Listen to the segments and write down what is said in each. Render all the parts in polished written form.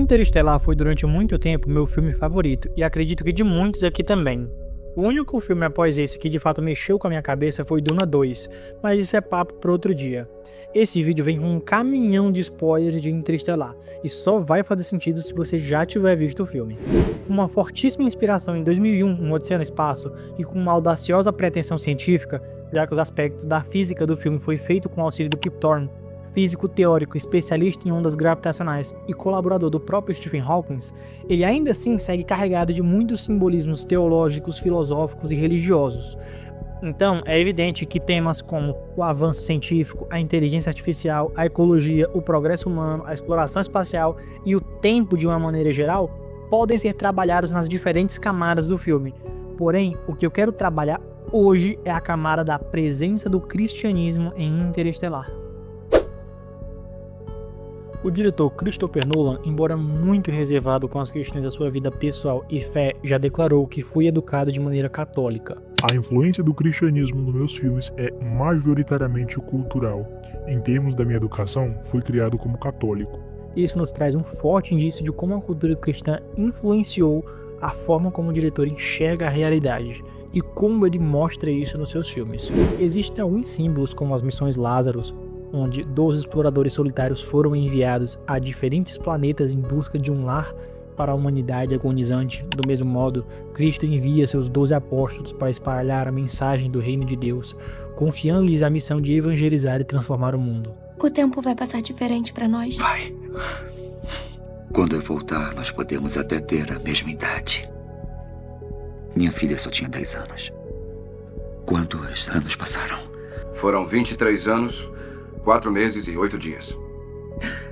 Interestelar foi durante muito tempo meu filme favorito e acredito que de muitos aqui também. O único filme após esse que de fato mexeu com a minha cabeça foi Duna 2, mas isso é papo para outro dia. Esse vídeo vem com um caminhão de spoilers de Interestelar e só vai fazer sentido se você já tiver visto o filme. Com uma fortíssima inspiração em 2001, Um Odisseia no Espaço, e com uma audaciosa pretensão científica, já que os aspectos da física do filme foi feito com o auxílio do Kip Thorne, físico teórico, especialista em ondas gravitacionais e colaborador do próprio Stephen Hawking, ele ainda assim segue carregado de muitos simbolismos teológicos, filosóficos e religiosos. Então, é evidente que temas como o avanço científico, a inteligência artificial, a ecologia, o progresso humano, a exploração espacial e o tempo de uma maneira geral podem ser trabalhados nas diferentes camadas do filme. Porém, o que eu quero trabalhar hoje é a camada da presença do cristianismo em Interestelar. O diretor Christopher Nolan, embora muito reservado com as questões da sua vida pessoal e fé, já declarou que foi educado de maneira católica. A influência do cristianismo nos meus filmes é majoritariamente cultural. Em termos da minha educação, fui criado como católico. Isso nos traz um forte indício de como a cultura cristã influenciou a forma como o diretor enxerga a realidade e como ele mostra isso nos seus filmes. Existem alguns símbolos como as missões Lazarus, onde 12 exploradores solitários foram enviados a diferentes planetas em busca de um lar para a humanidade agonizante. Do mesmo modo, Cristo envia seus 12 apóstolos para espalhar a mensagem do reino de Deus, confiando-lhes a missão de evangelizar e transformar o mundo. O tempo vai passar diferente para nós? Vai. Quando eu voltar, nós podemos até ter a mesma idade. Minha filha só tinha 10 anos. Quantos anos passaram? Foram 23 anos, 4 meses e 8 dias.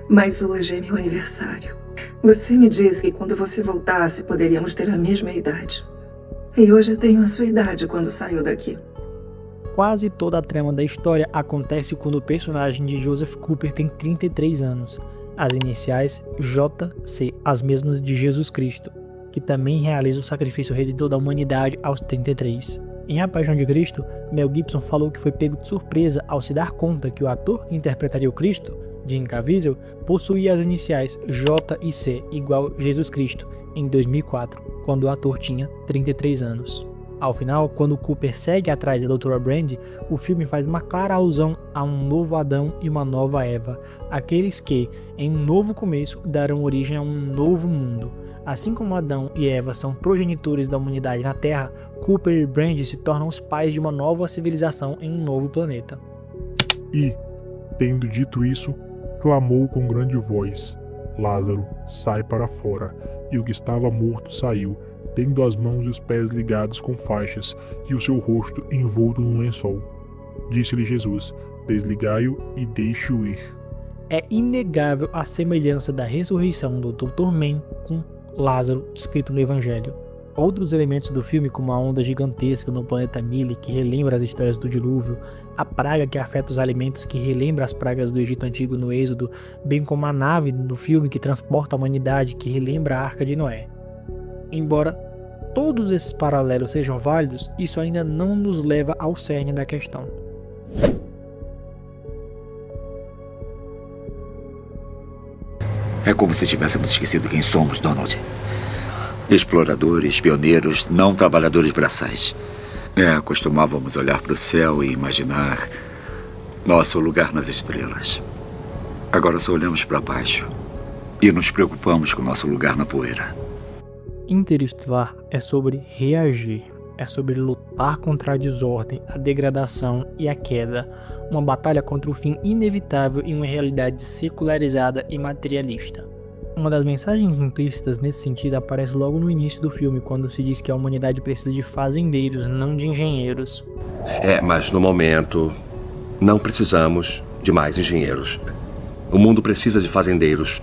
Mas hoje é meu aniversário. Você me disse que quando você voltasse poderíamos ter a mesma idade. E hoje eu tenho a sua idade quando saio daqui. Quase toda a trama da história acontece quando o personagem de Joseph Cooper tem 33 anos. As iniciais JC, as mesmas de Jesus Cristo, que também realiza o sacrifício redentor da humanidade aos 33. Em A Paixão de Cristo, Mel Gibson falou que foi pego de surpresa ao se dar conta que o ator que interpretaria o Cristo, Jim Caviezel, possuía as iniciais J e C igual Jesus Cristo, em 2004, quando o ator tinha 33 anos. Ao final, quando Cooper segue atrás da Dra. Brand, o filme faz uma clara alusão a um novo Adão e uma nova Eva, aqueles que, em um novo começo, darão origem a um novo mundo. Assim como Adão e Eva são progenitores da humanidade na Terra, Cooper e Brand se tornam os pais de uma nova civilização em um novo planeta. E, tendo dito isso, clamou com grande voz: Lázaro, sai para fora. E o que estava morto saiu, tendo as mãos e os pés ligados com faixas, e o seu rosto envolto num lençol. Disse-lhe Jesus: desligai-o e deixe-o ir. É inegável a semelhança da ressurreição do Dr. Man com Lázaro, descrito no Evangelho. Outros elementos do filme, como a onda gigantesca no planeta Mili, que relembra as histórias do dilúvio, a praga que afeta os alimentos, que relembra as pragas do Egito Antigo no Êxodo, bem como a nave no filme que transporta a humanidade, que relembra a Arca de Noé. Embora todos esses paralelos sejam válidos, isso ainda não nos leva ao cerne da questão. É como se tivéssemos esquecido quem somos, Donald. Exploradores, pioneiros, não trabalhadores braçais. Costumávamos olhar para o céu e imaginar nosso lugar nas estrelas. Agora só olhamos para baixo e nos preocupamos com nosso lugar na poeira. Interestelar é sobre reagir, é sobre lutar contra a desordem, a degradação e a queda, uma batalha contra o fim inevitável em uma realidade secularizada e materialista. Uma das mensagens implícitas nesse sentido aparece logo no início do filme, quando se diz que a humanidade precisa de fazendeiros, não de engenheiros. Mas no momento, não precisamos de mais engenheiros. O mundo precisa de fazendeiros,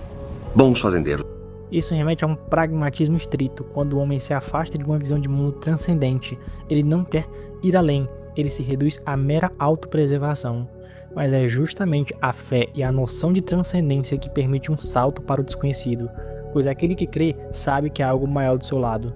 bons fazendeiros. Isso remete a um pragmatismo estrito, quando o homem se afasta de uma visão de mundo transcendente. Ele não quer ir além, ele se reduz à mera autopreservação. Mas é justamente a fé e a noção de transcendência que permite um salto para o desconhecido, pois aquele que crê sabe que há algo maior do seu lado.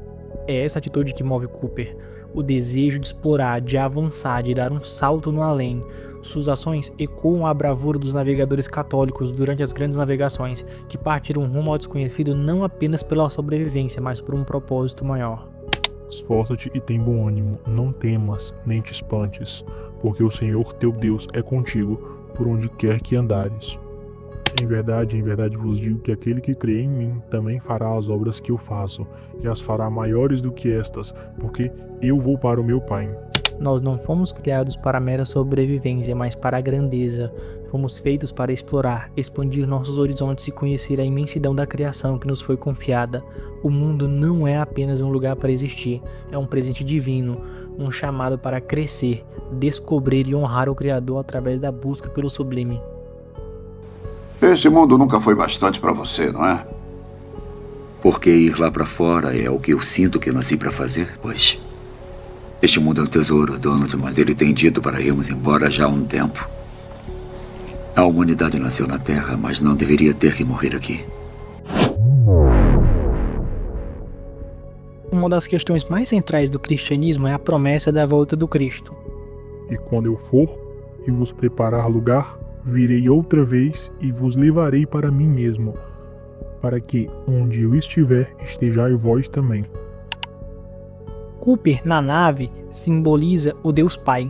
É essa atitude que move Cooper, o desejo de explorar, de avançar, de dar um salto no além, Suas ações ecoam a bravura dos navegadores católicos durante as grandes navegações, que partiram rumo ao desconhecido não apenas pela sobrevivência, mas por um propósito maior. Esforça-te e tem bom ânimo, não temas, nem te espantes, porque o Senhor teu Deus é contigo, por onde quer que andares. Em verdade vos digo que aquele que crê em mim também fará as obras que eu faço, e as fará maiores do que estas, porque eu vou para o meu Pai. Nós não fomos criados para a mera sobrevivência, mas para a grandeza. Fomos feitos para explorar, expandir nossos horizontes e conhecer a imensidão da criação que nos foi confiada. O mundo não é apenas um lugar para existir, é um presente divino, um chamado para crescer, descobrir e honrar o Criador através da busca pelo sublime. Esse mundo nunca foi bastante para você, não é? Porque ir lá pra fora é o que eu sinto que nasci pra fazer, pois... Este mundo é um tesouro, Donald, mas ele tem dito para irmos embora já há um tempo. A humanidade nasceu na Terra, mas não deveria ter que morrer aqui. Uma das questões mais centrais do cristianismo é a promessa da volta do Cristo. E quando eu for e vos preparar lugar, virei outra vez e vos levarei para mim mesmo, para que, onde eu estiver, estejai vós também. Cooper, na nave, simboliza o Deus Pai.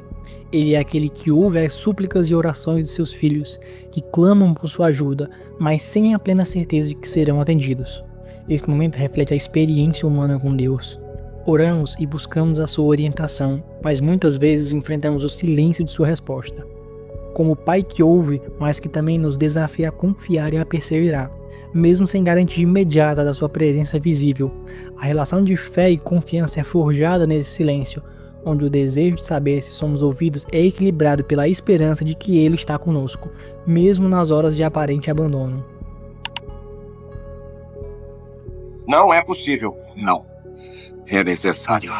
Ele é aquele que ouve as súplicas e orações de seus filhos, que clamam por sua ajuda, mas sem a plena certeza de que serão atendidos. Esse momento reflete a experiência humana com Deus. Oramos e buscamos a sua orientação, mas muitas vezes enfrentamos o silêncio de sua resposta. Como o Pai que ouve, mas que também nos desafia a confiar e a perseverar, mesmo sem garantia imediata da sua presença visível. A relação de fé e confiança é forjada nesse silêncio, onde o desejo de saber se somos ouvidos é equilibrado pela esperança de que Ele está conosco, mesmo nas horas de aparente abandono. Não é possível. Não. É necessário.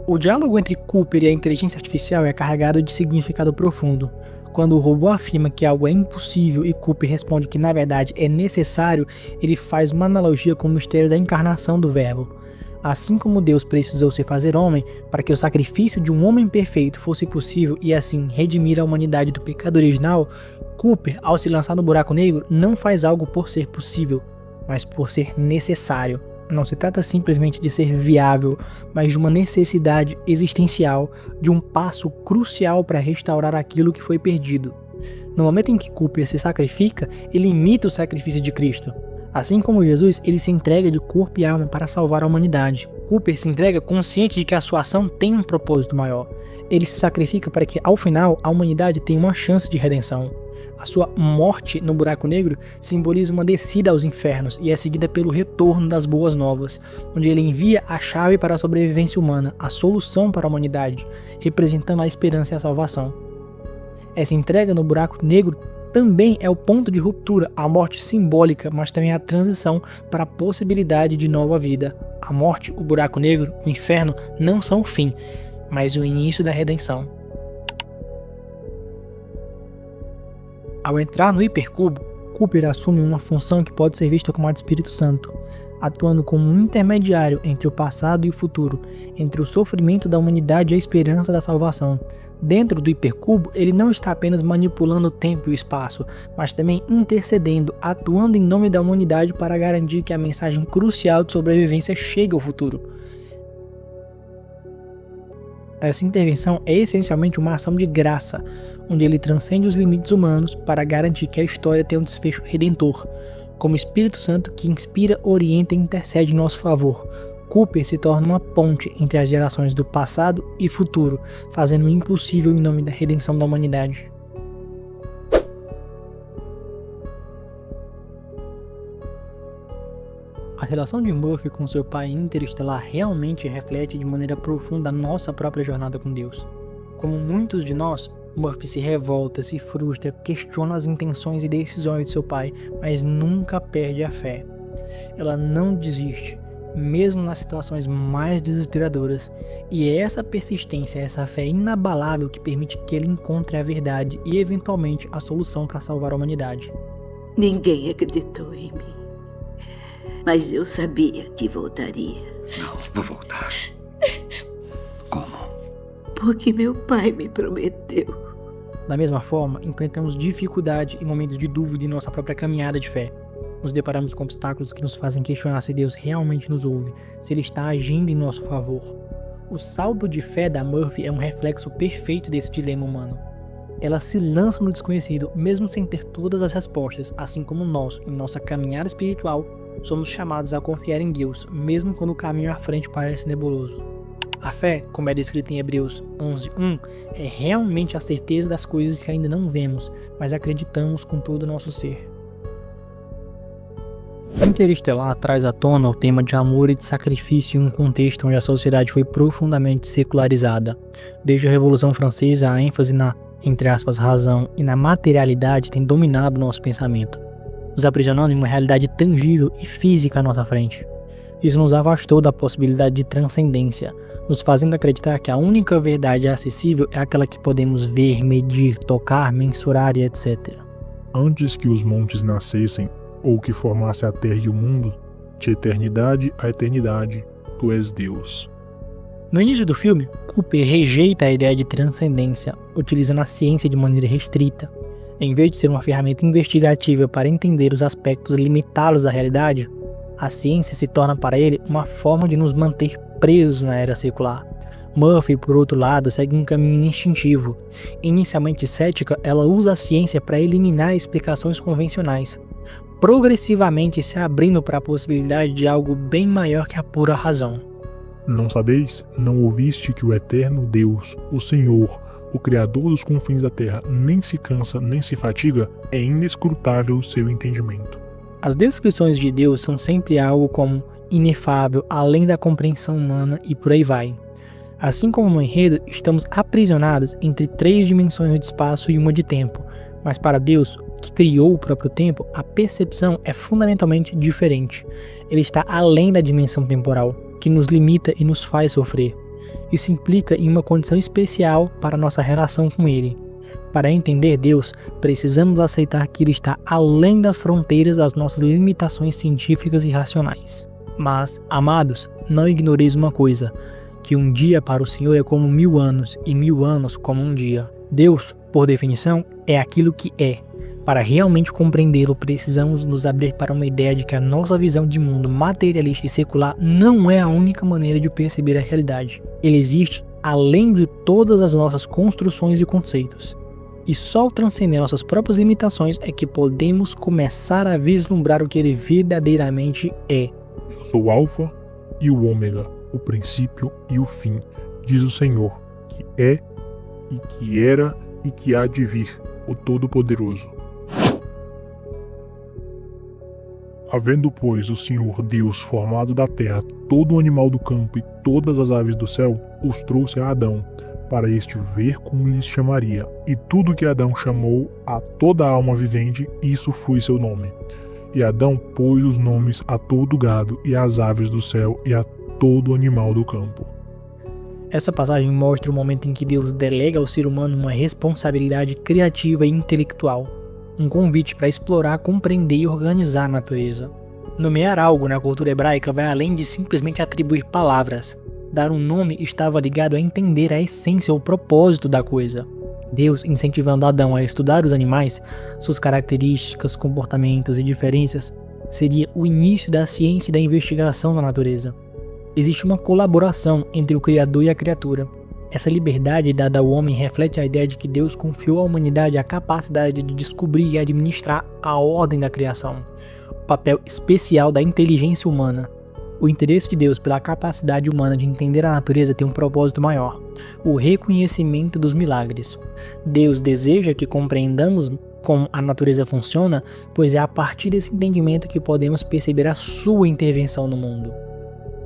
O diálogo entre Cooper e a inteligência artificial é carregado de significado profundo. Quando o robô afirma que algo é impossível e Cooper responde que na verdade é necessário, ele faz uma analogia com o mistério da encarnação do Verbo. Assim como Deus precisou se fazer homem para que o sacrifício de um homem perfeito fosse possível e assim redimir a humanidade do pecado original, Cooper, ao se lançar no buraco negro, não faz algo por ser possível, mas por ser necessário. Não se trata simplesmente de ser viável, mas de uma necessidade existencial, de um passo crucial para restaurar aquilo que foi perdido. No momento em que Cooper se sacrifica, ele imita o sacrifício de Cristo. Assim como Jesus, ele se entrega de corpo e alma para salvar a humanidade. Cooper se entrega consciente de que a sua ação tem um propósito maior. Ele se sacrifica para que, ao final, a humanidade tenha uma chance de redenção. A sua morte no buraco negro simboliza uma descida aos infernos e é seguida pelo retorno das boas novas, onde ele envia a chave para a sobrevivência humana, a solução para a humanidade, representando a esperança e a salvação. Essa entrega no buraco negro também é o ponto de ruptura, a morte simbólica, mas também a transição para a possibilidade de nova vida. A morte, o buraco negro, o inferno não são o fim, mas o início da redenção. Ao entrar no hipercubo, Cooper assume uma função que pode ser vista como a de Espírito Santo, atuando como um intermediário entre o passado e o futuro, entre o sofrimento da humanidade e a esperança da salvação. Dentro do hipercubo, ele não está apenas manipulando o tempo e o espaço, mas também intercedendo, atuando em nome da humanidade para garantir que a mensagem crucial de sobrevivência chegue ao futuro. Essa intervenção é essencialmente uma ação de graça, onde ele transcende os limites humanos para garantir que a história tenha um desfecho redentor. Como Espírito Santo que inspira, orienta e intercede em nosso favor, Cooper se torna uma ponte entre as gerações do passado e futuro, fazendo o impossível em nome da redenção da humanidade. A relação de Murphy com seu pai interestelar realmente reflete de maneira profunda a nossa própria jornada com Deus. Como muitos de nós, Murphy se revolta, se frustra, questiona as intenções e decisões de seu pai, mas nunca perde a fé. Ela não desiste, mesmo nas situações mais desesperadoras, e é essa persistência, essa fé inabalável que permite que ele encontre a verdade e eventualmente a solução para salvar a humanidade. Ninguém acreditou em mim, mas eu sabia que voltaria. Não, vou voltar. Como? Porque meu pai me prometeu. Da mesma forma, enfrentamos dificuldade e momentos de dúvida em nossa própria caminhada de fé. Nos deparamos com obstáculos que nos fazem questionar se Deus realmente nos ouve, se Ele está agindo em nosso favor. O salto de fé da Murphy é um reflexo perfeito desse dilema humano. Ela se lança no desconhecido, mesmo sem ter todas as respostas, assim como nós, em nossa caminhada espiritual, somos chamados a confiar em Deus, mesmo quando o caminho à frente parece nebuloso. A fé, como é descrita em Hebreus 11:1, é realmente a certeza das coisas que ainda não vemos, mas acreditamos com todo o nosso ser. Interestelar traz à tona o tema de amor e de sacrifício em um contexto onde a sociedade foi profundamente secularizada. Desde a Revolução Francesa, a ênfase na, entre aspas, razão e na materialidade tem dominado nosso pensamento, nos aprisionando em uma realidade tangível e física à nossa frente. Isso nos afastou da possibilidade de transcendência, nos fazendo acreditar que a única verdade acessível é aquela que podemos ver, medir, tocar, mensurar e etc. Antes que os montes nascessem, ou que formasse a terra e o mundo, de eternidade a eternidade, tu és Deus. No início do filme, Cooper rejeita a ideia de transcendência, utilizando a ciência de maneira restrita. Em vez de ser uma ferramenta investigativa para entender os aspectos limitados da realidade, a ciência se torna para ele uma forma de nos manter presos na era secular. Murphy, por outro lado, segue um caminho instintivo. Inicialmente cética, ela usa a ciência para eliminar explicações convencionais, progressivamente se abrindo para a possibilidade de algo bem maior que a pura razão. Não sabeis, não ouviste que o eterno Deus, o Senhor, o Criador dos confins da terra, nem se cansa, nem se fatiga? É inescrutável o seu entendimento. As descrições de Deus são sempre algo como inefável, além da compreensão humana e por aí vai. Assim como no enredo, estamos aprisionados entre 3 dimensões de espaço e uma de tempo, mas para Deus, que criou o próprio tempo, a percepção é fundamentalmente diferente. Ele está além da dimensão temporal, que nos limita e nos faz sofrer. Isso implica em uma condição especial para nossa relação com Ele. Para entender Deus, precisamos aceitar que Ele está além das fronteiras das nossas limitações científicas e racionais. Mas, amados, não ignoreis uma coisa, que um dia para o Senhor é como 1000 anos, e 1000 anos como um dia. Deus, por definição, é aquilo que é. Para realmente compreendê-lo, precisamos nos abrir para uma ideia de que a nossa visão de mundo materialista e secular não é a única maneira de perceber a realidade. Ele existe além de todas as nossas construções e conceitos. E só ao transcender nossas próprias limitações é que podemos começar a vislumbrar o que ele verdadeiramente é. Eu sou o Alfa e o Ômega, o princípio e o fim, diz o Senhor, que é, e que era, e que há de vir, o Todo-Poderoso. Havendo, pois, o Senhor Deus formado da terra todo o animal do campo e todas as aves do céu, os trouxe a Adão, para este ver como lhes chamaria. E tudo que Adão chamou a toda a alma vivente, isso foi seu nome. E Adão pôs os nomes a todo gado e às aves do céu e a todo animal do campo. Essa passagem mostra o momento em que Deus delega ao ser humano uma responsabilidade criativa e intelectual, um convite para explorar, compreender e organizar a natureza. Nomear algo na cultura hebraica vai além de simplesmente atribuir palavras. Dar um nome estava ligado a entender a essência ou propósito da coisa. Deus incentivando Adão a estudar os animais, suas características, comportamentos e diferenças, seria o início da ciência e da investigação da natureza. Existe uma colaboração entre o Criador e a criatura. Essa liberdade dada ao homem reflete a ideia de que Deus confiou à humanidade a capacidade de descobrir e administrar a ordem da criação, o papel especial da inteligência humana. O interesse de Deus pela capacidade humana de entender a natureza tem um propósito maior, o reconhecimento dos milagres. Deus deseja que compreendamos como a natureza funciona, pois é a partir desse entendimento que podemos perceber a sua intervenção no mundo.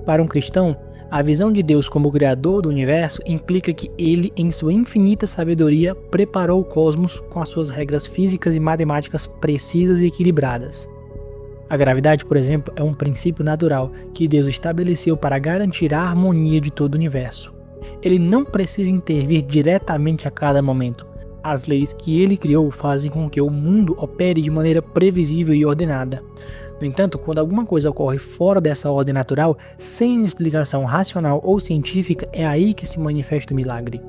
Para um cristão, a visão de Deus como Criador do universo implica que Ele, em sua infinita sabedoria, preparou o cosmos com as suas regras físicas e matemáticas precisas e equilibradas. A gravidade, por exemplo, é um princípio natural que Deus estabeleceu para garantir a harmonia de todo o universo. Ele não precisa intervir diretamente a cada momento. As leis que Ele criou fazem com que o mundo opere de maneira previsível e ordenada. No entanto, quando alguma coisa ocorre fora dessa ordem natural, sem explicação racional ou científica, é aí que se manifesta o milagre.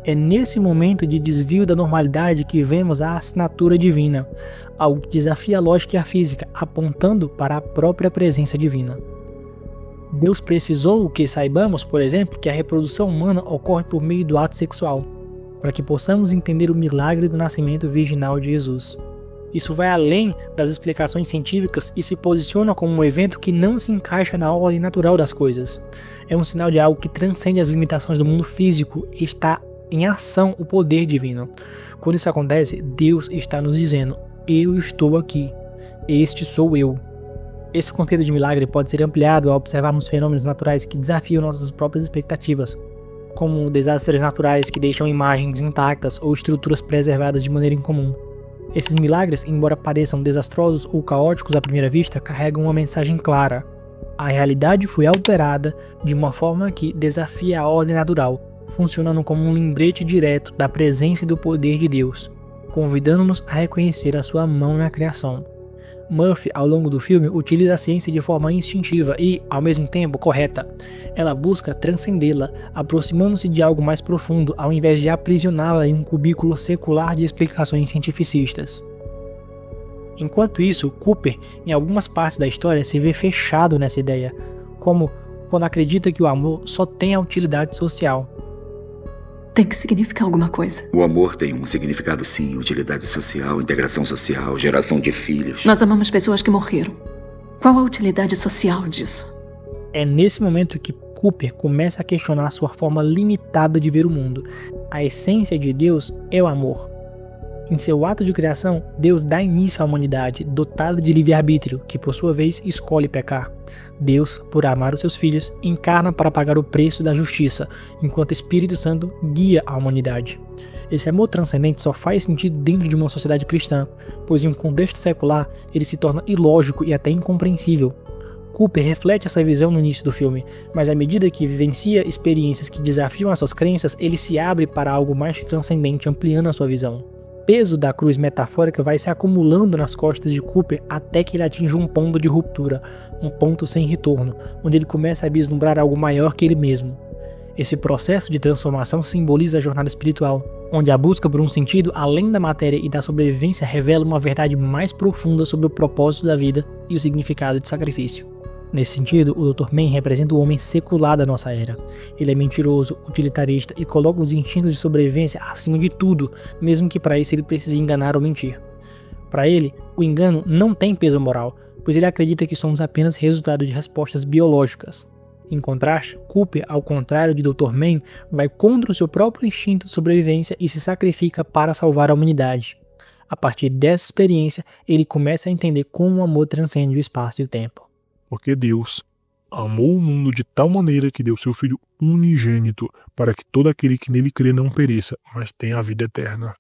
É nesse momento de desvio da normalidade que vemos a assinatura divina, algo que desafia a lógica e a física, apontando para a própria presença divina. Deus precisou que saibamos, por exemplo, que a reprodução humana ocorre por meio do ato sexual, para que possamos entender o milagre do nascimento virginal de Jesus. Isso vai além das explicações científicas e se posiciona como um evento que não se encaixa na ordem natural das coisas. É um sinal de algo que transcende as limitações do mundo físico e está em ação o poder divino. Quando isso acontece, Deus está nos dizendo: eu estou aqui, este sou eu. Esse conceito de milagre pode ser ampliado ao observarmos fenômenos naturais que desafiam nossas próprias expectativas, como desastres naturais que deixam imagens intactas ou estruturas preservadas de maneira incomum. Esses milagres, embora pareçam desastrosos ou caóticos à primeira vista, carregam uma mensagem clara. A realidade foi alterada de uma forma que desafia a ordem natural, funcionando como um lembrete direto da presença e do poder de Deus, convidando-nos a reconhecer a sua mão na criação. Murphy, ao longo do filme, utiliza a ciência de forma instintiva e, ao mesmo tempo, correta. Ela busca transcendê-la, aproximando-se de algo mais profundo, ao invés de aprisioná-la em um cubículo secular de explicações cientificistas. Enquanto isso, Cooper, em algumas partes da história, se vê fechado nessa ideia, como quando acredita que o amor só tem a utilidade social. Tem que significar alguma coisa. O amor tem um significado, sim: utilidade social, integração social, geração de filhos. Nós amamos pessoas que morreram. Qual a utilidade social disso? É nesse momento que Cooper começa a questionar sua forma limitada de ver o mundo. A essência de Deus é o amor. Em seu ato de criação, Deus dá início à humanidade, dotada de livre-arbítrio, que por sua vez escolhe pecar. Deus, por amar os seus filhos, encarna para pagar o preço da justiça, enquanto o Espírito Santo guia a humanidade. Esse amor transcendente só faz sentido dentro de uma sociedade cristã, pois em um contexto secular ele se torna ilógico e até incompreensível. Cooper reflete essa visão no início do filme, mas à medida que vivencia experiências que desafiam as suas crenças, ele se abre para algo mais transcendente, ampliando a sua visão. O peso da cruz metafórica vai se acumulando nas costas de Cooper até que ele atinge um ponto de ruptura, um ponto sem retorno, onde ele começa a vislumbrar algo maior que ele mesmo. Esse processo de transformação simboliza a jornada espiritual, onde a busca por um sentido além da matéria e da sobrevivência revela uma verdade mais profunda sobre o propósito da vida e o significado de sacrifício. Nesse sentido, o Dr. Mann representa o homem secular da nossa era. Ele é mentiroso, utilitarista e coloca os instintos de sobrevivência acima de tudo, mesmo que para isso ele precise enganar ou mentir. Para ele, o engano não tem peso moral, pois ele acredita que somos apenas resultado de respostas biológicas. Em contraste, Cooper, ao contrário de Dr. Mann, vai contra o seu próprio instinto de sobrevivência e se sacrifica para salvar a humanidade. A partir dessa experiência, ele começa a entender como o amor transcende o espaço e o tempo. Porque Deus amou o mundo de tal maneira que deu seu Filho unigênito, para que todo aquele que nele crê não pereça, mas tenha a vida eterna.